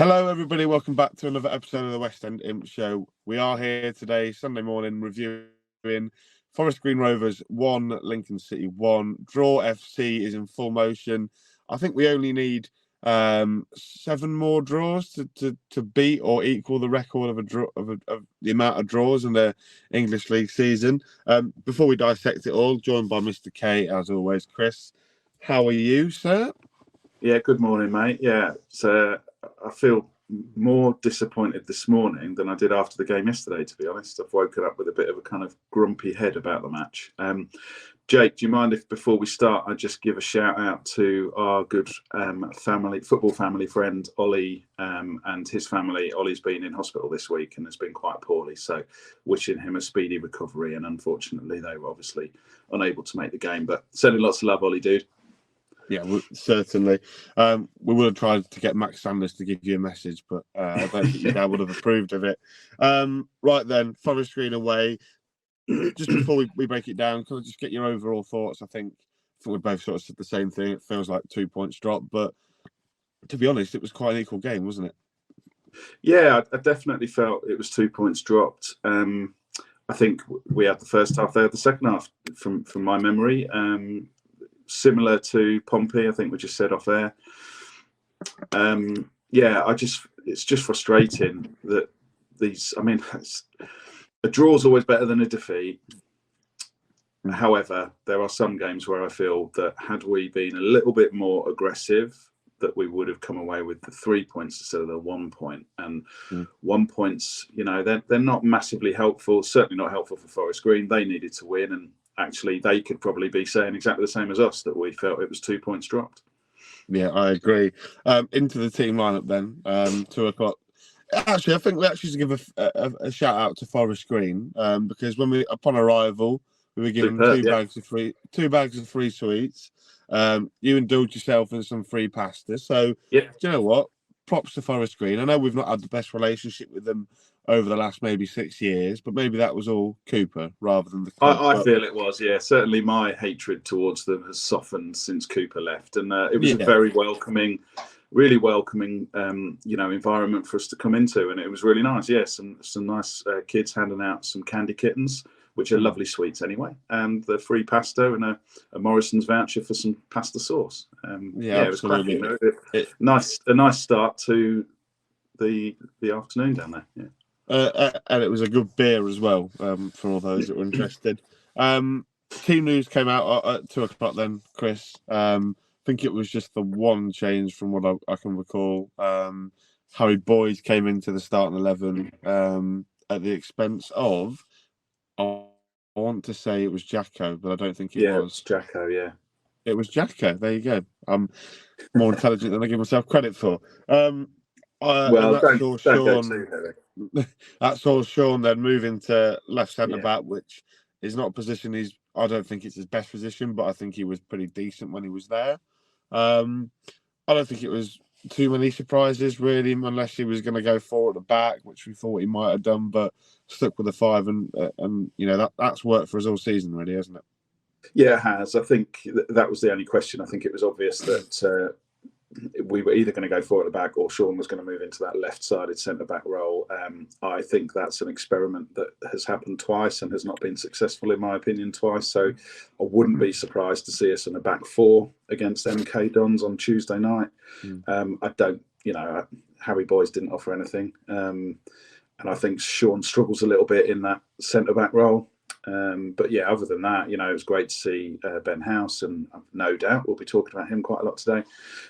Hello, everybody. Welcome back to another episode of the West End Imps show. We are here today, Sunday morning, reviewing Forest Green Rovers 1, Lincoln City 1. Draw FC is in full motion. I think we only need 7 more draws to beat or equal the record of the amount of draws in the English League season. Before we dissect it all, joined by Mr. K, as always. Chris, how are you, sir? Yeah, good morning, mate. Yeah, so I feel more disappointed this morning than I did after the game yesterday, to be honest. I've woken up with a bit of a kind of grumpy head about the match. Jake, do you mind if before we start, I just give a shout out to our good football family friend, Ollie, and his family. Ollie's been in hospital this week and has been quite poorly, so wishing him a speedy recovery. And unfortunately, they were obviously unable to make the game, but sending lots of love, Ollie, dude. Yeah, certainly. We would have tried to get Max Sanders to give you a message, but I don't think your dad would have approved of it. Right then, Forest Green away. Just before we break it down, can I just get your overall thoughts? I think we both sort of said the same thing. It feels like 2 points dropped, but to be honest, it was quite an equal game, wasn't it? Yeah, I definitely felt it was 2 points dropped. I think we had the first half, they had the second half, from my memory. Similar to Pompey, I think we just said off air. It's just frustrating that a draw is always better than a defeat. However, there are some games where I feel that had we been a little bit more aggressive, that we would have come away with the 3 points instead of the 1 point. And 1 points, they're not massively helpful. Certainly not helpful for Forest Green. They needed to win, and actually they could probably be saying exactly the same as us, that we felt it was 2 points dropped. Yeah, I agree. Into the team lineup then, 2:00. Actually, I think we actually should give a shout out to Forest Green, because when upon arrival, we were given two bags of free sweets. You indulged yourself in some free pasta. So, Do you know what? Props to Forest Green. I know we've not had the best relationship with them over the last maybe 6 years, but maybe that was all Cooper rather than the club. I feel it was, yeah. Certainly my hatred towards them has softened since Cooper left. And it was a very welcoming, really welcoming, environment for us to come into. And it was really nice. Yeah, some nice kids handing out some candy kittens, which are lovely sweets anyway. And the free pasta and a Morrison's voucher for some pasta sauce. It was cracking. A nice start to the afternoon down there, yeah. And it was a good beer as well, for all those that were interested. Team news came out at 2:00 then, Chris. I think it was just the one change from what I can recall. Harry Boyd came into the starting 11 at the expense of, I want to say it was Jacko, but I don't think it was. Yeah, it was Jacko, yeah. It was Jacko, there you go. I'm more intelligent than I give myself credit for. That saw Sean then move into left centre back, which is not a position I don't think it's his best position, but I think he was pretty decent when he was there. I don't think it was too many surprises really, unless he was going to go 4 at the back, which we thought he might have done, but stuck with the 5, and that's worked for us all season, really, hasn't it? Yeah, it has. I think that was the only question. I think it was obvious that we were either going to go 4 at the back or Sean was going to move into that left-sided centre-back role. I think that's an experiment that has happened twice and has not been successful, in my opinion, twice. So I wouldn't be surprised to see us in a back 4 against MK Dons on Tuesday night. I don't, Harry Boys didn't offer anything. And I think Sean struggles a little bit in that centre-back role. But yeah, other than that, it was great to see Ben House, and no doubt we'll be talking about him quite a lot today.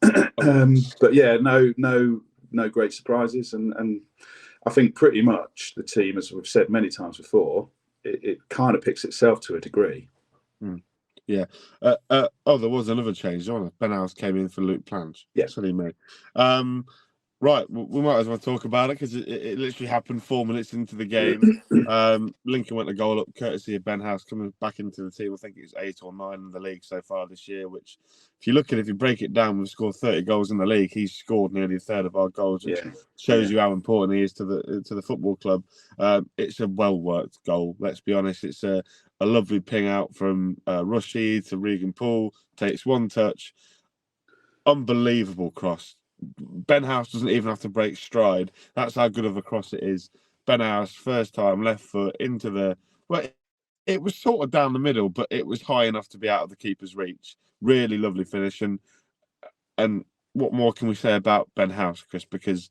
But yeah, no great surprises, and I think pretty much the team, as we've said many times before, it kind of picks itself to a degree. Yeah. There was another change, wasn't it? Ben House came in for Luke Plange. Yeah, that's what he made. Right, we might as well talk about it because it literally happened 4 minutes into the game. Lincoln went a goal up courtesy of Ben House coming back into the team. I think it's 8 or 9 in the league so far this year, which if you break it down, we've scored 30 goals in the league. He's scored nearly a third of our goals, which shows you how important he is to the football club. It's a well-worked goal, let's be honest. It's a lovely ping out from Rushy to Regan Poole, takes one touch. Unbelievable cross. Ben House doesn't even have to break stride. That's how good of a cross it is. Ben House, first time, left foot into the... Well, it was sort of down the middle, but it was high enough to be out of the keeper's reach. Really lovely finish. And what more can we say about Ben House, Chris? Because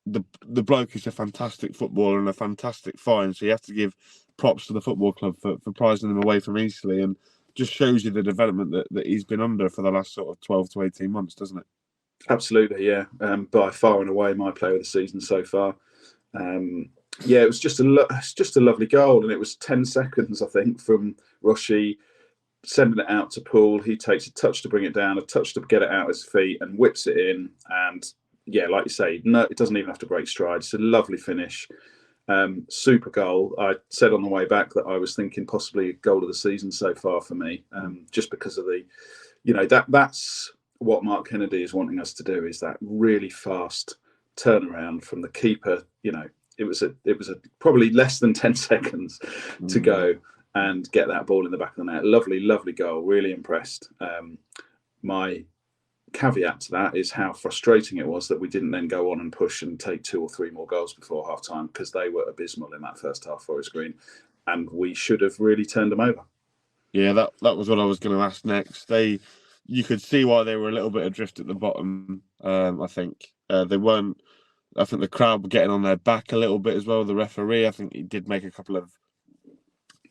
the bloke is a fantastic footballer and a fantastic find. So you have to give props to the football club for prizing him away from Eastleigh, and just shows you the development that he's been under for the last sort of 12 to 18 months, doesn't it? Absolutely, yeah. By far and away my player of the season so far. Yeah, it was just a lovely goal, and it was 10 seconds, I think, from Roshi sending it out to Poole. He takes a touch to bring it down, a touch to get it out his feet, and whips it in. And yeah, like you say, no, it doesn't even have to break stride. It's a lovely finish. Super goal. I said on the way back that I was thinking possibly goal of the season so far for me, just because of the, that's what Mark Kennedy is wanting us to do, is that really fast turnaround from the keeper. It was a probably less than 10 seconds to go and get that ball in the back of the net. Lovely, lovely goal. Really impressed. My caveat to that is how frustrating it was that we didn't then go on and push and take 2 or 3 more goals before half time, because they were abysmal in that first half, Forest Green, and we should have really turned them over. Yeah, that was what I was going to ask next. You could see why they were a little bit adrift at the bottom. I think they weren't. I think the crowd were getting on their back a little bit as well. The referee, I think he did make a couple of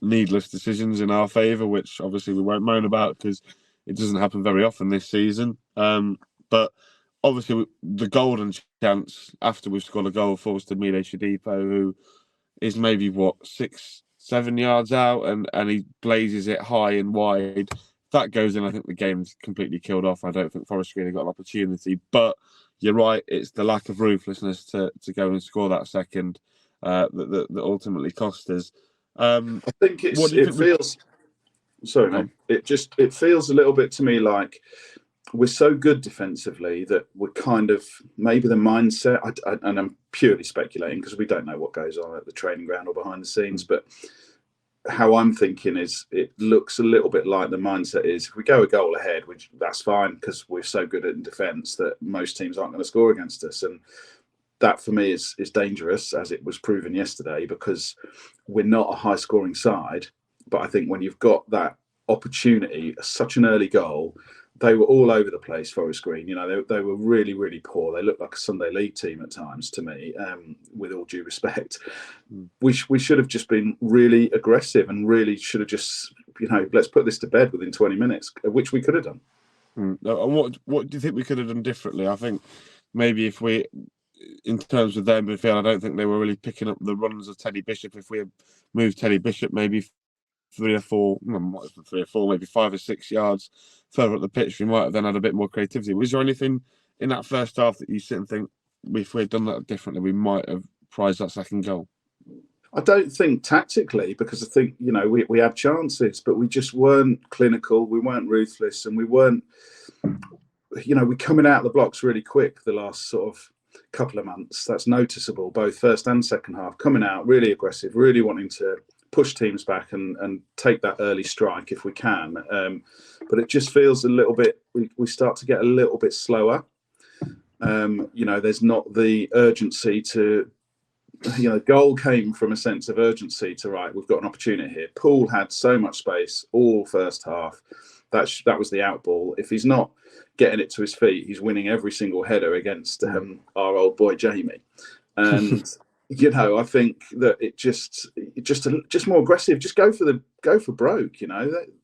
needless decisions in our favour, which obviously we won't moan about because it doesn't happen very often this season. But obviously the golden chance after we've scored a goal falls to Mile Shadipo, who is maybe 6-7 yards out, and he blazes it high and wide. If that goes in, I think the game's completely killed off. I don't think Forest Green have got an opportunity, but you're right, it's the lack of ruthlessness to go and score that second that ultimately cost us. I think it feels. Sorry, man. It feels a little bit to me like we're so good defensively that we're kind of, maybe the mindset, and I'm purely speculating because we don't know what goes on at the training ground or behind the scenes, but how I'm thinking is it looks a little bit like the mindset is, if we go a goal ahead, that's fine because we're so good in defence that most teams aren't going to score against us. And that for me is dangerous, as it was proven yesterday, because we're not a high scoring side. But I think when you've got that opportunity, such an early goal, they were all over the place, Forest Green. They were really, really poor. They looked like a Sunday League team at times to me, with all due respect. We should have just been really aggressive and really should have just, let's put this to bed within 20 minutes, which we could have done. And what do you think we could have done differently? I think maybe if we, in terms of their midfield, I don't think they were really picking up the runs of Teddy Bishop. If we had moved Teddy Bishop maybe 3 or 4, maybe 5 or 6 yards further up the pitch, we might have then had a bit more creativity. Was there anything in that first half that you sit and think, if we had done that differently, we might have prized that second goal? I don't think tactically, because I think, we had chances, but we just weren't clinical, we weren't ruthless, and we weren't, we're coming out of the blocks really quick the last sort of couple of months. That's noticeable, both first and second half, coming out really aggressive, really wanting to push teams back and take that early strike if we can. But it just feels a little bit, we start to get a little bit slower. There's not the urgency to, goal came from a sense of urgency to, right, we've got an opportunity here. Poole had so much space all first half. That was the out ball. If he's not getting it to his feet, he's winning every single header against our old boy Jamie. And I think that it just more aggressive. Just go for broke.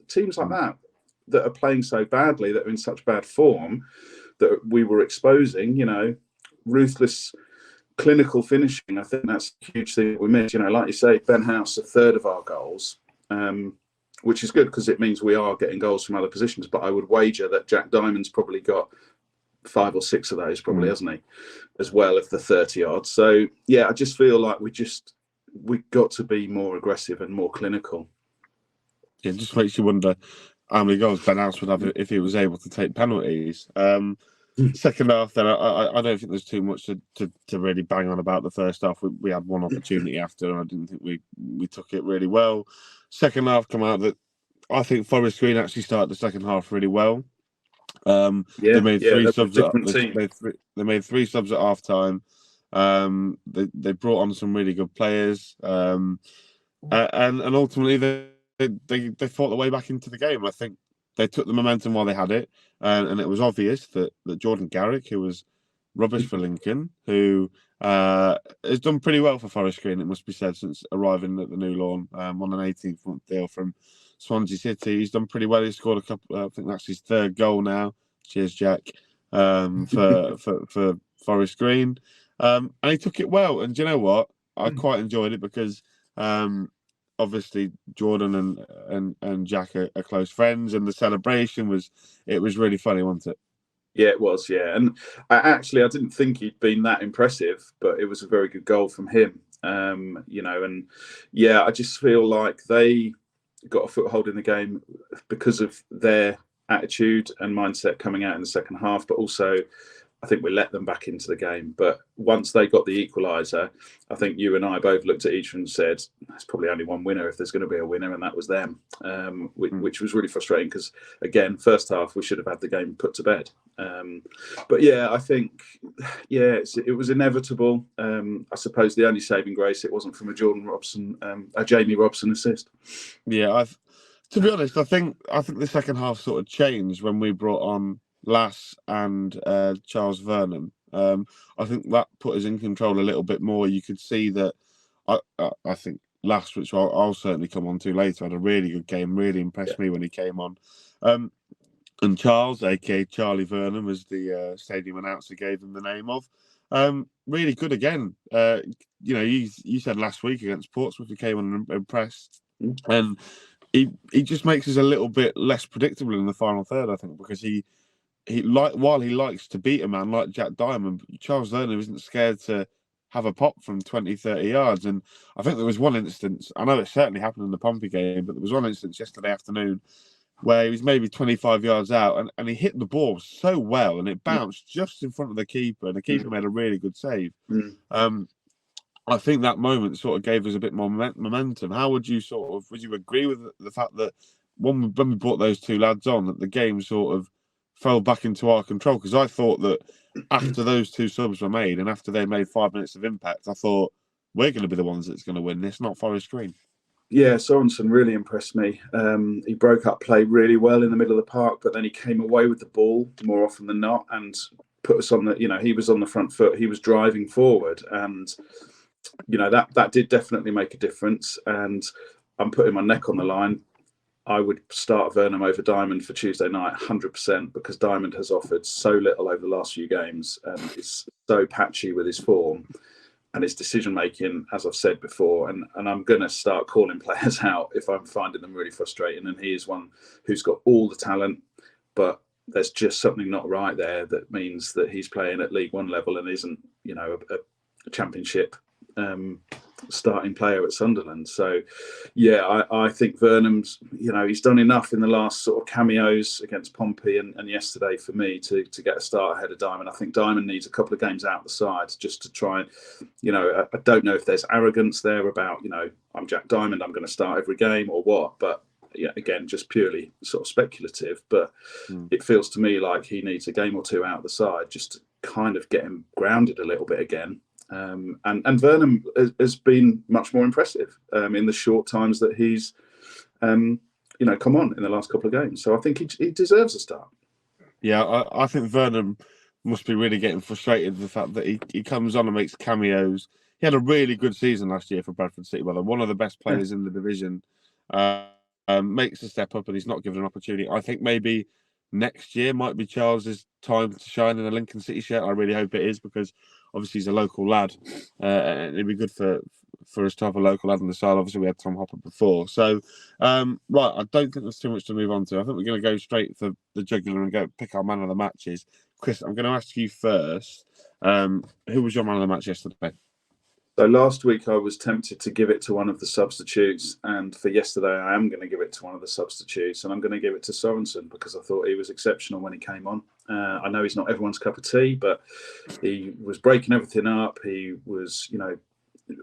Teams like that are playing so badly, that are in such bad form, that we were exposing. Ruthless, clinical finishing. I think that's a huge thing that we missed. Like you say, Ben House, a third of our goals, which is good because it means we are getting goals from other positions. But I would wager that Jack Diamond's probably got 5 or 6 of those, probably, hasn't he, as well, of the 30 odds. So yeah, I just feel like we got to be more aggressive and more clinical. Yeah, it just makes you wonder how many goals Ben House would have if he was able to take penalties. Second half, then I don't think there's too much to really bang on about the first half. We had one opportunity after, and I didn't think we took it really well. Second half come out that I think Forest Green actually started the second half really well. They made three that's a subs. different team. They made three subs at half time. They brought on some really good players, and ultimately they fought their way back into the game. I think they took the momentum while they had it, and it was obvious that Jordan Garrick, who was rubbish for Lincoln, who has done pretty well for Forest Green, it must be said, since arriving at the new lawn on an 18th-month deal from Swansea City. He's done pretty well. He scored a couple. I think that's his third goal now. Cheers, Jack. For Forest Green, and he took it well. And do you know what? I quite enjoyed it because obviously Jordan and Jack are close friends, and the celebration was really funny, wasn't it? Yeah, it was. Yeah, and I didn't think he'd been that impressive, but it was a very good goal from him. You know, and yeah, I just feel like they got a foothold in the game because of their attitude and mindset coming out in the second half, but also I think we let them back into the game. But once they got the equaliser, I think you and I both looked at each other and said, there's probably only one winner if there's going to be a winner, and that was them, which was really frustrating because, again, first half, we should have had the game put to bed. But yeah, I think, it was inevitable. I suppose the only saving grace, it wasn't from a Jamie Robson assist. Yeah, to be honest, I think the second half sort of changed when we brought on Lass and Charles Vernon. I think that put us in control a little bit more. You could see that. I think Lass, which I'll certainly come on to later, had a really good game. Really impressed me when he came on. And Charles, aka Charlie Vernon, was the stadium announcer gave him the name of. Really good again. You said last week against Portsmouth he came on and impressed, and he just makes us a little bit less predictable in the final third. I think because while he likes to beat a man like Jack Diamond, Charles Vernon isn't scared to have a pop from 20, 30 yards. And I think there was one instance, I know it certainly happened in the Pompey game, but there was one instance yesterday afternoon where he was maybe 25 yards out and he hit the ball so well and it bounced just in front of the keeper, and the keeper made a really good save. I think that moment sort of gave us a bit more momentum. How would you agree with the fact that when we brought those two lads on, that the game sort of fell back into our control? Because I thought that after those two subs were made and after they made 5 minutes of impact, I thought we're going to be the ones that's going to win this, not Forest Green. Yeah, Sorensen really impressed me. He broke up play really well in the middle of the park, but then he came away with the ball more often than not and put us on he was on the front foot. He was driving forward, and that did definitely make a difference. And I'm putting my neck on the line. I would start Vernon over Diamond for Tuesday night, 100%, because Diamond has offered so little over the last few games and is so patchy with his form and his decision-making, as I've said before. And I'm going to start calling players out if I'm finding them really frustrating. And he is one who's got all the talent, but there's just something not right there that means that he's playing at League One level and isn't, a championship starting player at Sunderland. So yeah, I think Vernon's, he's done enough in the last sort of cameos against Pompey and yesterday for me to get a start ahead of Diamond. I think Diamond needs a couple of games out the side just to try and, I don't know if there's arrogance there about, I'm Jack Diamond, I'm going to start every game or what, but yeah, again, just purely sort of speculative, but it feels to me like he needs a game or two out the side just to kind of get him grounded a little bit again. And Vernon has been much more impressive in the short times that he's, come on in the last couple of games. So I think he deserves a start. Yeah, I think Vernon must be really getting frustrated with the fact that he comes on and makes cameos. He had a really good season last year for Bradford City, brother. One of the best players in the division. Makes a step up and he's not given an opportunity. I think maybe next year might be Charles's time to shine in a Lincoln City shirt. I really hope it is, because obviously he's a local lad, and it'd be good for us to have a local lad on the side. Obviously we had Tom Hopper before, so right. I don't think there's too much to move on to. I think we're going to go straight for the jugular and go pick our man of the matches. Chris, I'm going to ask you first. Who was your man of the match yesterday? So last week I was tempted to give it to one of the substitutes, and for yesterday I am going to give it to one of the substitutes, and I'm going to give it to Sorensen because I thought he was exceptional when he came on. I know he's not everyone's cup of tea, but he was breaking everything up. He was,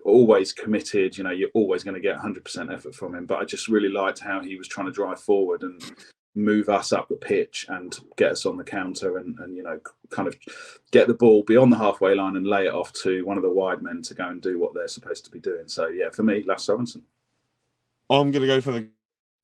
always committed. You're always going to get 100% effort from him, but I just really liked how he was trying to drive forward and move us up the pitch and get us on the counter and kind of get the ball beyond the halfway line and lay it off to one of the wide men to go and do what they're supposed to be doing. So yeah, for me, Lasse Sorensen. I'm going to go for the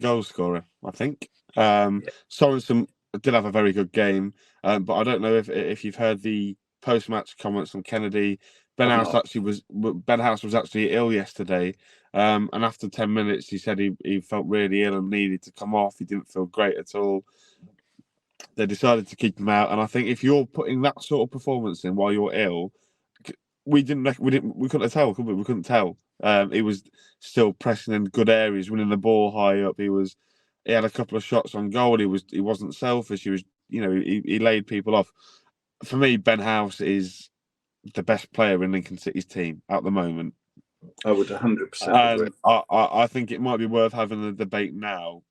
goal scorer, I think. Sorensen did have a very good game, but I don't know if you've heard the post-match comments from Kennedy. Ben House was actually ill yesterday, and after 10 minutes, he said he felt really ill and needed to come off. He didn't feel great at all. They decided to keep him out, and I think if you're putting that sort of performance in while you're ill, we couldn't tell, could we? We couldn't tell. He was still pressing in good areas, winning the ball high up. He had a couple of shots on goal. He wasn't selfish. He laid people off. For me, Ben House is the best player in Lincoln City's team at the moment. I would 100% agree. I think it might be worth having the debate now,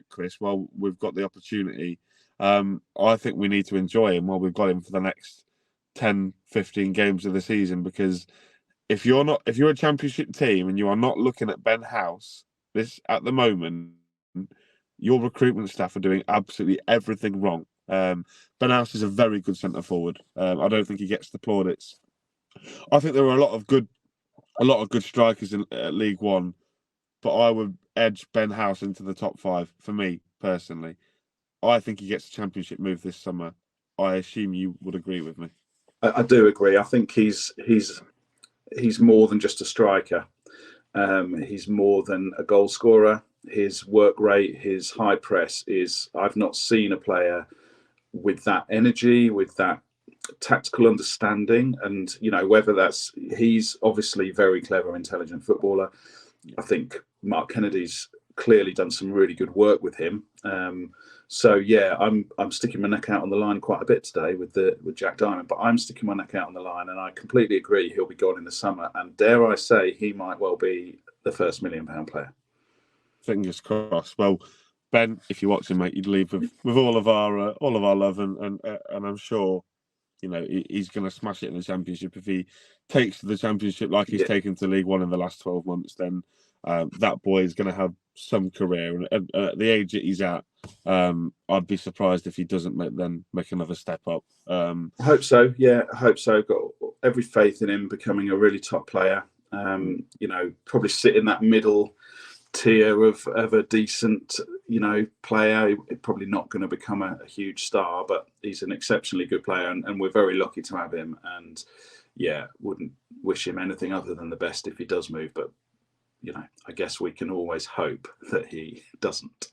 Chris, while we've got the opportunity. I think we need to enjoy him while we've got him for the next 10, 15 games of the season, because if you're a championship team and you are not looking at Ben House at the moment, your recruitment staff are doing absolutely everything wrong. Ben House is a very good centre forward. I don't think he gets the plaudits. I think there are a lot of good strikers in League One, but I would edge Ben House into the top 5 for me personally. I think he gets a championship move this summer. I assume you would agree with me. I do agree. I think he's more than just a striker. He's more than a goal scorer. His work rate, his high press I've not seen a player with that energy, with that tactical understanding. And, whether he's obviously very clever, intelligent footballer. I think Mark Kennedy's clearly done some really good work with him. So yeah, I'm sticking my neck out on the line quite a bit today with Jack Diamond, but I'm sticking my neck out on the line, and I completely agree he'll be gone in the summer. And dare I say, he might well be the first £1 million player. Fingers crossed. Well, Ben, if you're watching, mate, you'd leave with all of our love, and I'm sure he's going to smash it in the Championship. If he takes to the Championship like he's taken to League One in the last 12 months, then that boy is going to have some career. And at the age that he's at, I'd be surprised if he doesn't make another step up. I hope so. Yeah, I hope so. Got every faith in him becoming a really top player. Probably sit in that middle tier of a decent, player. Probably not going to become a huge star, but he's an exceptionally good player, and we're very lucky to have him. And yeah, wouldn't wish him anything other than the best if he does move. But I guess we can always hope that he doesn't.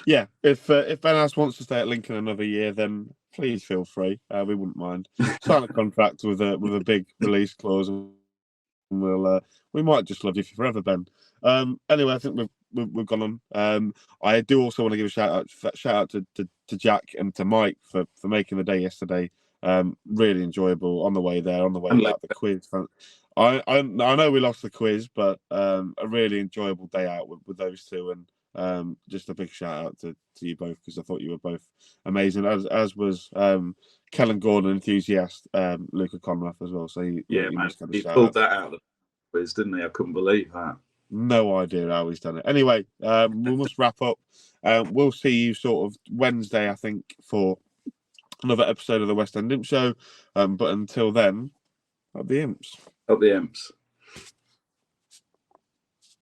Yeah, if Ben House wants to stay at Lincoln another year, then please feel free. We wouldn't mind. Sign a contract with a big release clause, and we might just love you forever, Ben. Anyway, I think we've gone on. I do also want to give a shout out to Jack and to Mike for making the day yesterday. Really enjoyable on the way there, on the way out. The quiz. I know we lost the quiz, but a really enjoyable day out with those two, and just a big shout out to you both, because I thought you were both amazing, as was Kellen Gordon enthusiast Luca Conrath as well. So he pulled that out of the quiz, didn't he? I couldn't believe that. No idea how he's done it. Anyway, we must wrap up. We'll see you sort of Wednesday, I think, for another episode of the West End Imps show. But until then, up the Imps. Up the Imps.